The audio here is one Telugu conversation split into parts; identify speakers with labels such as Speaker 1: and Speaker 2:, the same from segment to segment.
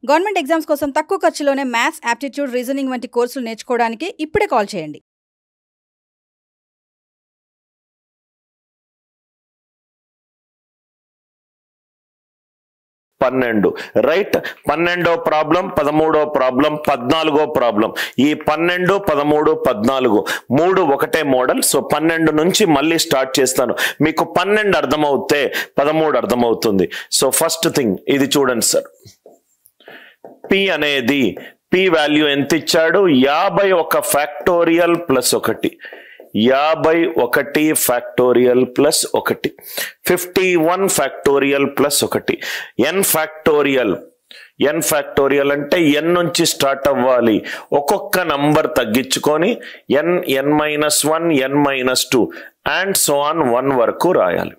Speaker 1: గవర్నమెంట్ ఎగ్జామ్స్ కోసం తక్కువ ఖర్చులోనే మ్యాథ్స్, యాప్టిట్యూడ్, రీజనింగ్ వంటి కోర్సులు నేర్చుకోవడానికి ఇప్పుడే కాల్ చేయండి.
Speaker 2: రైట్. 12వ ప్రాబ్లం, 13వ ప్రాబ్లం, 14వ ప్రాబ్లం. ఈ 12, 13, 14 మూడు ఒకటే మోడల్. సో 12 నుంచి మళ్ళీ స్టార్ట్ చేస్తాను. మీకు 12 అర్థమవుతే 13 అర్థమవుతుంది. సో ఫస్ట్ థింగ్ ఇది చూడండి సార్. పి అనేది పి వాల్యూ ఎంత ఇచ్చాడు? 51 factorial plus 1. 51 factorial plus 1, 51 factorial plus 1. n factorial అంటే n నుంచి స్టార్ట్ అవ్వాలి. ఒక్కొక్క నంబర్ తగ్గించుకొని n-1, n-2 and so on 1 వరకు రాయాలి.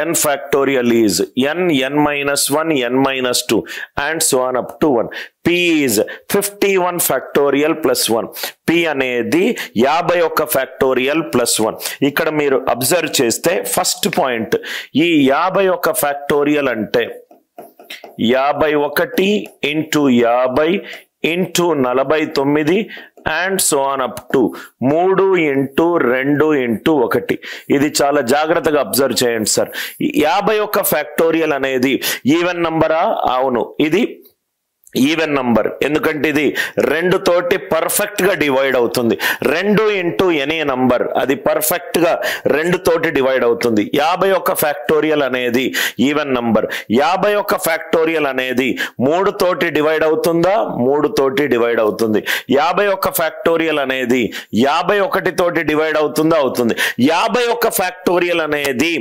Speaker 2: n factorial is n-1, n-2 and so on up to 1. P is 51 factorial plus 1. P అనేది 51 factorial plus 1. ఇక్కడ మీరు అబ్జర్వ్ చేస్తే ఫస్ట్ పాయింట్, ఈ 51 factorial అంటే 51 into 50 into 49 and so on up to 3 into 2 into 1. ఇది చాలా జాగ్రత్తగా అబ్జర్వ్ చేయండి సార్. 51 ఫ్యాక్టోరియల్ అనేది ఈవెన్ నంబరా? అవును, ఇది ఈవెన్ నంబర్. ఎందుకంటే ఇది 2 తోటి పర్ఫెక్ట్ గా డివైడ్ అవుతుంది. 2 into ఎనీ నంబర్ అది పర్ఫెక్ట్ గా 2 తోటి డివైడ్ అవుతుంది. 51 ఫ్యాక్టోరియల్ అనేది ఈవెన్ నంబర్. 51 ఫ్యాక్టోరియల్ అనేది 3 తోటి డివైడ్ అవుతుందా? 3 తోటి డివైడ్ అవుతుంది. 51 ఫ్యాక్టోరియల్ అనేది 51 తోటి డివైడ్ అవుతుందా? అవుతుంది. 51 ఫ్యాక్టోరియల్ అనేది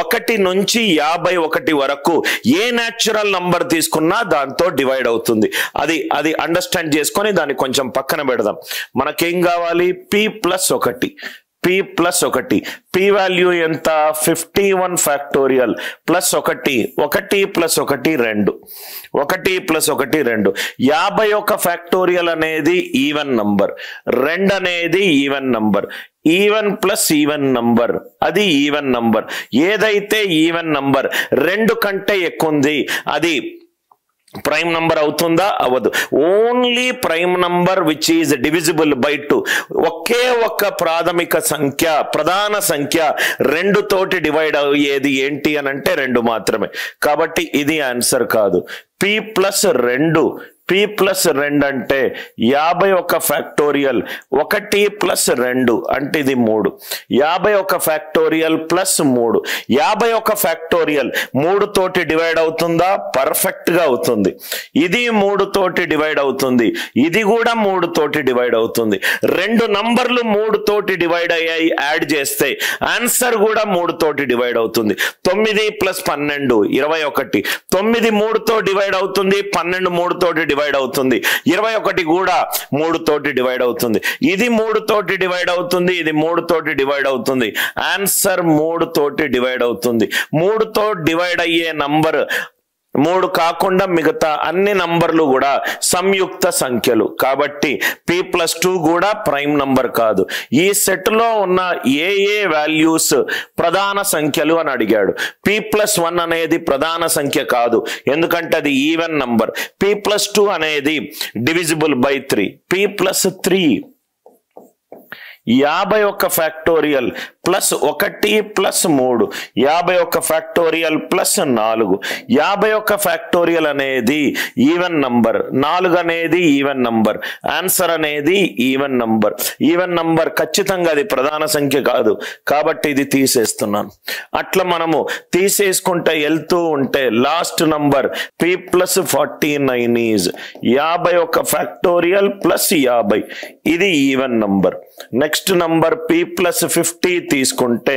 Speaker 2: 1 నుంచి 51 వరకు ఏ న్యాచురల్ నంబర్ తీసుకున్నా దాంతో డివైడ్ అవుతుంది. అది అండర్స్టాండ్ చేసుకొని దాన్ని కొంచెం పక్కన పెడదాం. మనకేం కావాలి? p plus 1. p plus 1. p value ఎంత? 51 factorial plus 1. 1 plus 1 2. 1 plus 1 2. 51 factorial అనేది ఈవెన్ నంబర్. 2 అనేది even number. Even plus even number అది ఈవెన్ నంబర్. ఏదైతే ఈవెన్ నంబర్ 2 కంటే ఎక్కువ ఉంది అది ప్రైమ్ నంబర్ అవుతుందా? అవ్వదు. Only prime number which is divisible by 2. ఒకే ఒక్క ప్రధాన సంఖ్య 2 తోటి డివైడ్ అయ్యేది ఏంటి అని అంటే 2 మాత్రమే. కాబట్టి ఇది ఆన్సర్ కాదు. p plus 2. p ప్లస్ 2 అంటే 51 ఫ్యాక్టోరియల్ 1 ప్లస్ 2 అంటే ఇది 3. 51 ఫ్యాక్టోరియల్ ప్లస్ 3. 51 ఫ్యాక్టోరియల్ 3 తోటి డివైడ్ అవుతుందా? పర్ఫెక్ట్ గా అవుతుంది. ఇది 3 తోటి డివైడ్ అవుతుంది. ఇది కూడా 3 తోటి డివైడ్ అవుతుంది. 2 నంబర్లు 3 తోటి డివైడ్ అయ్యాయి, యాడ్ చేస్తే ఆన్సర్ కూడా 3 తోటి డివైడ్ అవుతుంది. 9 ప్లస్ 12 21. 9 3 తో డివైడ్ అవుతుంది. 12 3 తోటి డివైడ్ అవుతుంది. 21 కూడా 3 తోటి డివైడ్ అవుతుంది. ఇది 3 తోటి డివైడ్ అవుతుంది. ఇది 3 తోటి డివైడ్ అవుతుంది. ఆన్సర్ 3 తోటి డివైడ్ అవుతుంది. 3 తో డివైడ్ అయ్యే నంబర్ 3 కాకుండా మిగతా అన్ని నంబర్లు కూడా సంయుక్త సంఖ్యలు. కాబట్టి p ప్లస్ 2 కూడా ప్రైమ్ నంబర్ కాదు. ఈ సెట్ లో ఉన్న ఏ వాల్యూస్ ప్రధాన సంఖ్యలు అని అడిగాడు. p ప్లస్ 1 అనేది ప్రధాన సంఖ్య కాదు, ఎందుకంటే అది ఈవెన్ నంబర్. p ప్లస్ 2 అనేది divisible by 3. p plus 3 51 factorial plus 1 plus 3. 51 factorial plus 4. 51 factorial అనేది ఈవెన్ నంబర్. 4 అనేది ఈవెన్ నంబర్. ఆన్సర్ అనేది ఈవెన్ నంబర్. ఈవెన్ నంబర్ ఖచ్చితంగా అది ప్రధాన సంఖ్య కాదు, కాబట్టి ఇది తీసేస్తున్నాను. అట్లా మనము తీసేసుకుంటే వెళ్తూ ఉంటే last number p plus 49 is 51 factorial plus 50. ఇది even number. Next number p plus 50 తీసుకుంటే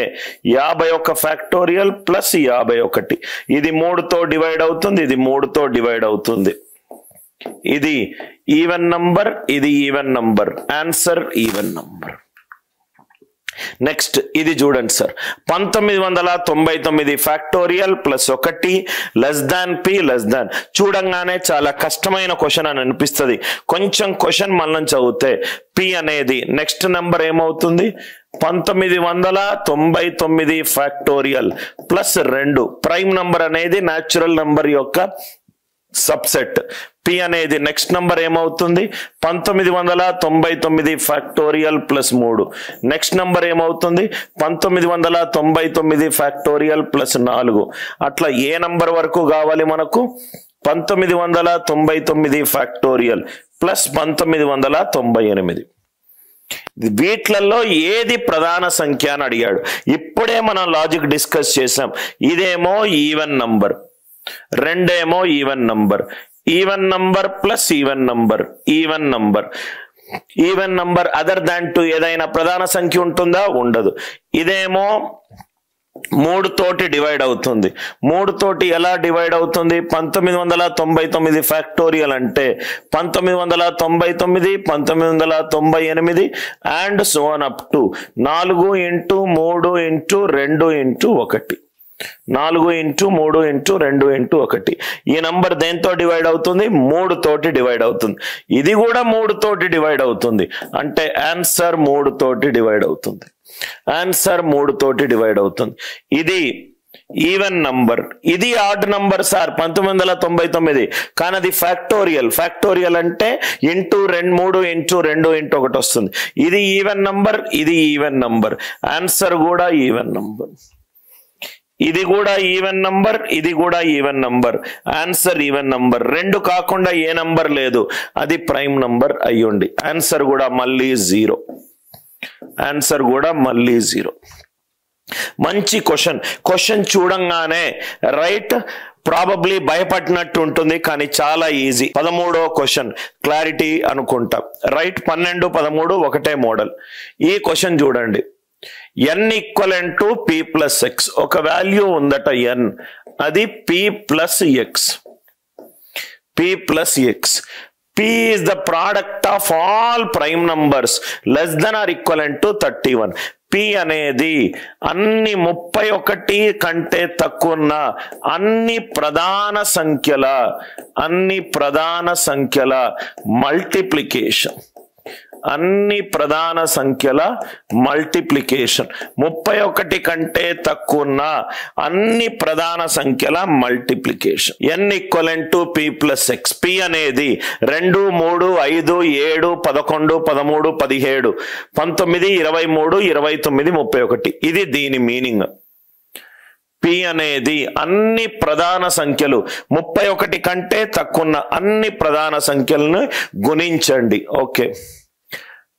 Speaker 2: 51 ఫ్యాక్టోరియల్ ప్లస్ 51. ఇది 3 తో డివైడ్ అవుతుంది. ఇది 3 తో డివైడ్ అవుతుంది. ఇది ఈవెన్ నంబర్. ఇది even number. Answer even number. Next ఇది చూడండి sir. 1999 factorial plus 1 less than p less than. చూడంగానే చాలా కష్టమైన క్వశ్చన్ అని అనిపిస్తుంది. కొంచెం క్వశ్చన్ మనం చదివితే p అనేది నెక్స్ట్ నెంబర్ ఏమవుతుంది? 1999 ఫ్యాక్టోరియల్ ప్లస్ 2. ప్రైమ్ నంబర్ అనేది న్యాచురల్ నంబర్ యొక్క సబ్సెట్. పి అనేది నెక్స్ట్ నంబర్ ఏమవుతుంది 1999 ఫ్యాక్టోరియల్ ప్లస్ 3. నెక్స్ట్ నంబర్ ఏమవుతుంది 1999 ఫ్యాక్టోరియల్ ప్లస్ 4. అట్లా ఏ నంబర్ వరకు కావాలి మనకు 1999 ఫ్యాక్టోరియల్ ప్లస్ 1998. వీట్లలో ఏది ప్రధాన సంఖ్య అని అడిగాడు. ఇప్పుడే మనం లాజిక్ డిస్కస్ చేసాం. ఇదేమో ఈవెన్ నంబర్, రెండేమో even number, even number plus even number, even number. Even number other than 2 ఏదైనా ప్రధాన సంఖ్య ఉంటుందా? ఉండదు. ఇదేమో 3 తోటి డివైడ్ అవుతుంది. 3 తోటి ఎలా డివైడ్ అవుతుంది? 1999 ఫ్యాక్టోరియల్ అంటే 1999, 1998 and so on up to 4 × 3 × 2 × 1. 4 × 3 × 2 × 1. ఈ నంబర్ దేంతో డివైడ్ అవుతుంది? 3 తోటి డివైడ్ అవుతుంది. ఇది కూడా 3 తోటి డివైడ్ అవుతుంది. అంటే ఆన్సర్ 3 తోటి డివైడ్ అవుతుంది. ఆన్సర్ 3 తోటి డివైడ్ అవుతుంది. ఇది ఈవెన్ నంబర్, ఇది ఆడ్ నంబర్ సార్ 1999, కానీ అది ఫ్యాక్టోరియల్. ఫ్యాక్టోరియల్ అంటే ఇంటూ 3 × 2 × 1 వస్తుంది. ఇది ఈవెన్ నంబర్, ఇది ఈవెన్ నంబర్. ఆన్సర్ కూడా ఈవెన్ నంబర్. ఇది కూడా ఈవెన్ నంబర్, ఇది కూడా even number. Answer even number. 2 కాకుండా ఏ నంబర్ లేదు, అది ప్రైమ్ నంబర్ అయ్యుండి. ఆన్సర్ కూడా మళ్ళీ 0. ఆన్సర్ కూడా మళ్ళీ 0. మంచి క్వశ్చన్ చూడంగానే రైట్ ప్రాబబ్లీ భయపడినట్టు ఉంటుంది, కానీ చాలా ఈజీ. 13వ క్వశ్చన్ క్లారిటీ అనుకుంటా. రైట్ 12, 13 ఒకటే మోడల్. ఈ క్వశ్చన్ చూడండి. n = p + x. ఒక వాల్యూ ఉందట n, అది p + x. p + x. p is the product of all prime numbers less than or equal to 31. p అనేది అన్ని 31 కంటే తక్కువ ఉన్న అన్ని ప్రధాన సంఖ్యల మల్టిప్లికేషన్. అన్ని ప్రధాన సంఖ్యల మల్టిప్లికేషన్. 31 కంటే తక్కువ ఉన్న అన్ని ప్రధాన సంఖ్యల multiplication. n = p + x. p అనేది 2, 3, 5, 7, 11, 13, 17, 19, 23, 29, 31. ఇది దీని మీనింగ్. p అనేది అన్ని ప్రధాన సంఖ్యలు 31 కంటే తక్కువ ఉన్న అన్ని ప్రధాన సంఖ్యలను గుణించండి. ఓకే.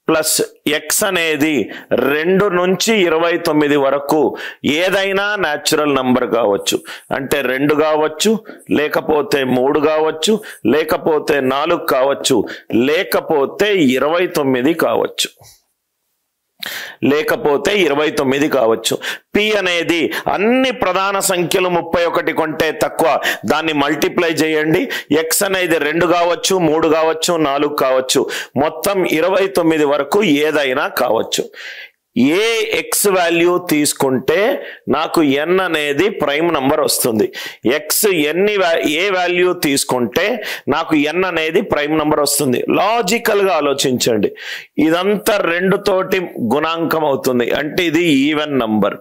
Speaker 2: ప్లస్ x అనేది 2 నుంచి 29 వరకు ఏదైనా న్యాచురల్ నంబర్ కావచ్చు. అంటే 2 కావచ్చు, లేకపోతే 3 కావచ్చు, లేకపోతే 4 కావచ్చు, లేకపోతే 29 కావచ్చు, లేకపోతే 29 కావచ్చు. p అనేది అన్ని ప్రధాన సంఖ్యలు 31 కంటే తక్కువ, దాన్ని మల్టిప్లై చేయండి. x అనేది 2 కావచ్చు, 3 కావచ్చు, 4 కావచ్చు, మొత్తం 29 వరకు ఏదైనా కావచ్చు. ఏ x వాల్యూ తీసుకుంటే నాకు n అనేది ప్రైమ్ నంబర్ వస్తుంది. ఏ వాల్యూ తీసుకుంటే నాకు n అనేది ప్రైమ్ నంబర్ వస్తుంది. లాజికల్ గా ఆలోచించండి. ఇదంతా 2 తోటి గుణాంకం అవుతుంది, అంటే ఇది ఈవెన్ నంబర్.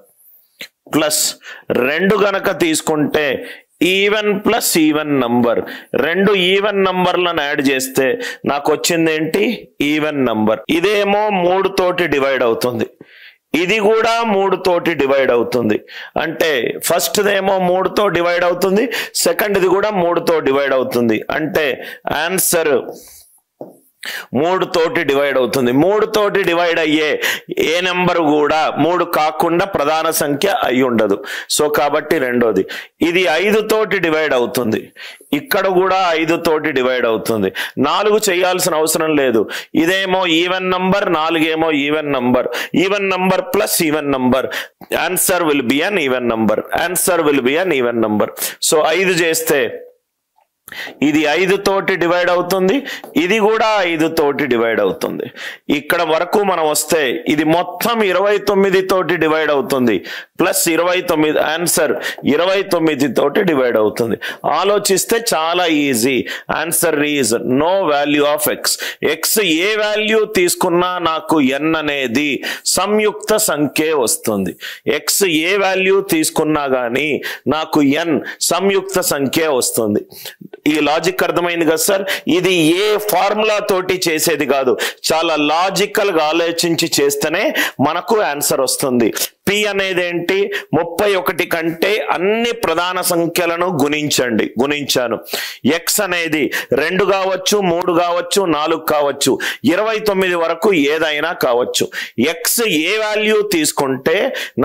Speaker 2: ప్లస్ 2 గనక తీసుకుంటే even plus even number. 2 even నంబర్లను యాడ్ చేస్తే నాకు వచ్చింది ఏంటి? Even number. ఇదేమో 3 తోటి డివైడ్ అవుతుంది, ఇది కూడా 3 తోటి డివైడ్ అవుతుంది. అంటే ఫస్ట్ దేమో 3 తో డివైడ్ అవుతుంది, సెకండ్ది కూడా 3 తో డివైడ్ అవుతుంది. అంటే ఆన్సర్ 3 తోటి డివైడ్ అవుతుంది. 3 తోటి డివైడ్ అయ్యే ఏ నెంబర్ కూడా 3 కాకుండా ప్రధాన సంఖ్య అయి ఉండదు. సో కాబట్టి రెండోది. ఇది 5 తోటి డివైడ్ అవుతుంది, ఇక్కడ కూడా 5 తోటి డివైడ్ అవుతుంది. 4 చేయాల్సిన అవసరం లేదు. ఇదేమో ఈవెన్ నంబర్, 4 ఏమో even number. Even number plus even number. Answer will be an even number. Answer will be an even number. So 5 చేస్తే ఇది 5 తోటి డివైడ్ అవుతుంది, ఇది కూడా 5 తోటి డివైడ్ అవుతుంది. ఇక్కడ వరకు మనం వస్తే ఇది మొత్తం 29 తోటి డివైడ్ అవుతుంది. ప్లస్ 29 ఆన్సర్ 29 తోటి డివైడ్ అవుతుంది. ఆలోచిస్తే చాలా easy. Answer is no value of X. X ఏ వాల్యూ తీసుకున్నా నాకు ఎన్ అనేది సంయుక్త సంఖ్య వస్తుంది. ఎక్స్ ఏ వాల్యూ తీసుకున్నా గానీ నాకు ఎన్ సంయుక్త సంఖ్య వస్తుంది. ఈ లాజిక్ అర్థమైంది కదా సార్? ఇది ఏ ఫార్ములా తోటి చేసేది కాదు, చాలా లాజికల్ గా ఆలోచించి చేస్తేనే మనకు ఆన్సర్ వస్తుంది. పి అనేది ఏంటి? 31 కంటే అన్ని ప్రధాన సంఖ్యలను గుణించాను. ఎక్స్ అనేది 2 కావచ్చు, 3 కావచ్చు, 4 కావచ్చు, 29 వరకు ఏదైనా కావచ్చు. ఎక్స్ ఏ వాల్యూ తీసుకుంటే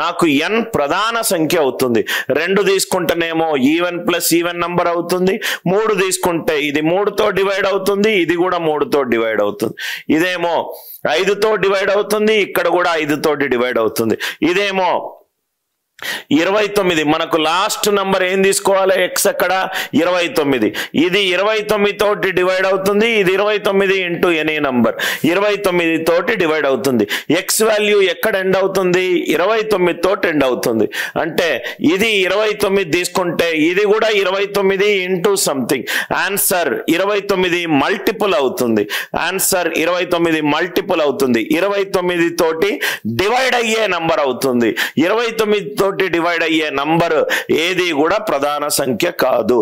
Speaker 2: నాకు ఎన్ ప్రధాన సంఖ్య అవుతుంది. 2 తీసుకుంటేనేమో ఈవెన్ ప్లస్ ఈవెన్ నంబర్ అవుతుంది. 3 తీసుకుంటే ఇది 3తో డివైడ్ అవుతుంది, ఇది కూడా 3తో డివైడ్ అవుతుంది. ఇదేమో 5తో డివైడ్ అవుతుంది, ఇక్కడ కూడా 5తో డివైడ్ అవుతుంది. ఇదేమో 29. మనకు లాస్ట్ నంబర్ ఏం తీసుకోవాలి? ఎక్స్ అక్కడ 29. ఇది 29 తోటి డివైడ్ అవుతుంది, ఇది 29 ఇంటూ ఎనీ నంబర్ 29 తోటి డివైడ్ అవుతుంది. ఎక్స్ వాల్యూ ఎక్కడ ఎండ్ అవుతుంది? 29 తోటి ఎండ్ అవుతుంది. అంటే ఇది 29 తీసుకుంటే ఇది కూడా 29 ఇంటూ సంథింగ్. ఆన్సర్ 29 మల్టిపుల్ అవుతుంది. ఆన్సర్ 29 మల్టిపుల్ అవుతుంది. 29 తోటి డివైడ్ అయ్యే నంబర్ అవుతుంది. 29 తోటి డివైడ్ అయ్యే నంబర్ ఏది కూడా ప్రధాన సంఖ్య కాదు.